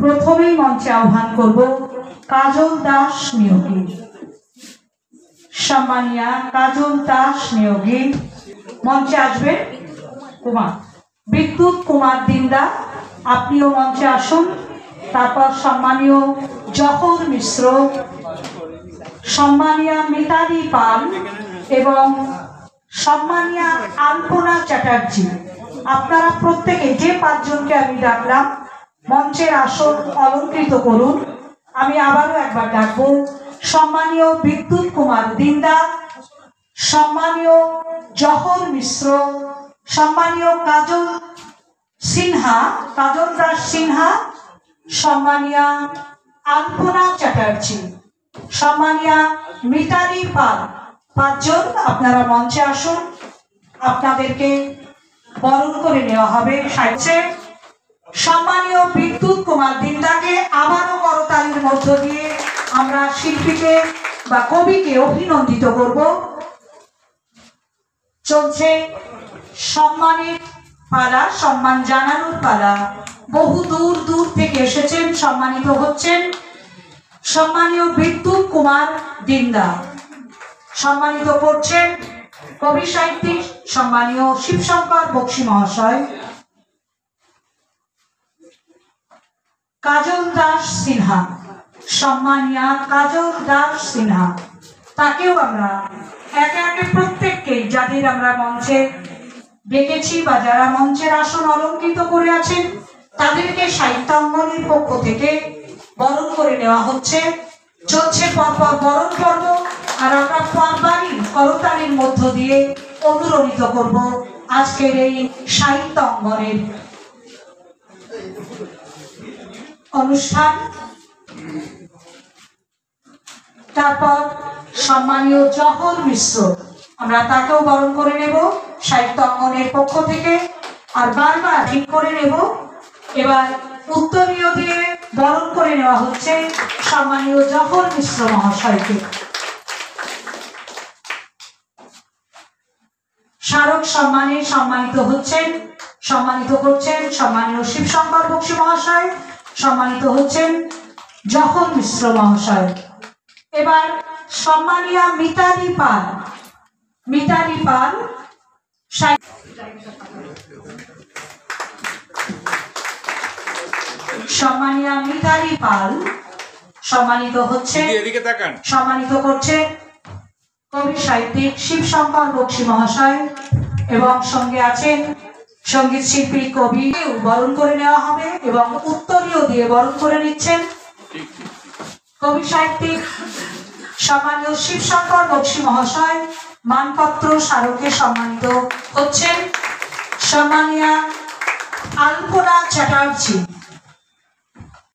প্রথমেই মঞ্চে আহ্বান করব কাজল দাস নিয়োগী। সম্মানিয়া কাজল দাস নিয়োগী মঞ্চে আসবেন। কুমার বিদ্যুৎ কুমার দিন্দা, আপনিও মঞ্চে আসুন। তারপর সম্মানীয় জহর মিশ্র, সম্মানিয়া মিতালি পাল এবং সম্মানিয়া আলপনা চ্যাটার্জি। আপনারা প্রত্যেকে যে পাঁচজনকে আমি ডাকলাম মঞ্চের আসন অলঙ্কৃত করুন। আমি আবারও একবার ডাকবো সম্মানীয় বিদ্যুৎ কুমার দিন্দা, সম্মানীয় জহর মিশ্র, সম্মানীয় কাজল দাস সিনহা, সম্মানিয়া আলপনা চ্যাটার্জি, সম্মানিয়া মিতালি পাল। পাঁচজন আপনারা মঞ্চে আসুন, আপনাদেরকে বরণ করে নেওয়া হবে। সম্মানীয় বিদ্যুৎ কুমার দিন্দাকে আবারও করতালির মধ্য দিয়ে আমরা শিল্পীকে বা কবিকে অভিনন্দিত করব। চলছে সম্মানের পালা, সম্মান জানানোর পালা। বহু দূর দূর থেকে এসেছেন, সম্মানিত হচ্ছেন সম্মানীয় বিদ্যুৎ কুমার দিন্দা। সম্মানিত করছেন কবি সাহিত্যিক সম্মানীয় শিবশঙ্কর বক্সী মহাশয়। কাজল দাস সিনহা, সম্মানিয়া কাজল দাস সিনহা, তাকেও আমরা একে একে প্রত্যেককে যাদের আমরা মঞ্চে ডেকেছি বা যারা মঞ্চের আসন অলঙ্কৃত করে আছেন তাদেরকে সাহিত্যাঙ্গনের পক্ষ থেকে বরণ করে নেওয়া হচ্ছে। চলছে পরপর বরণ পর্ব, আর আমরা পরবারই করতালির মধ্য দিয়ে অনুরণিত করব আজকের এই সাহিত্যাঙ্গনের অনুষ্ঠান। তারপর সম্মানীয় জহর মিশ্র, আমরা তাকেও বরণ করে নেব সাহিত্য অঙ্গনের পক্ষ থেকে। আর বারবার ঠিক করে নেব, এবার উত্তরীয় দিয়ে বরণ করে নেওয়া হচ্ছে সম্মানীয় জহর মিশ্র মহাশয়কে। স্মারক সম্মানে সম্মানিত করছেন সম্মানীয় শিবশঙ্কর বক্সী মহাশয়, সম্মানিত হচ্ছেন জহর মিশ্র মহাশয়। এবার সম্মানিয়া মিতালি পাল, সম্মানিয়া মিতালি পাল সম্মানিত হচ্ছে, সম্মানিত করছে কবি সাহিত্যিক শিবশঙ্কর বক্সী মহাশয় এবং সঙ্গে আছেন সঙ্গীত শিল্পী কবি। বরণ করে নেওয়া হবে এবং উত্তরীয় দিয়ে বরণ করে নিচ্ছেন কবি সাহিত্যিক সম্মানীয় শিবশঙ্কর বক্সী মহাশয়। মানপত্র স্মারকে সম্মানিত হচ্ছেন সম্মানিয়া আলপনা চ্যাটার্জি।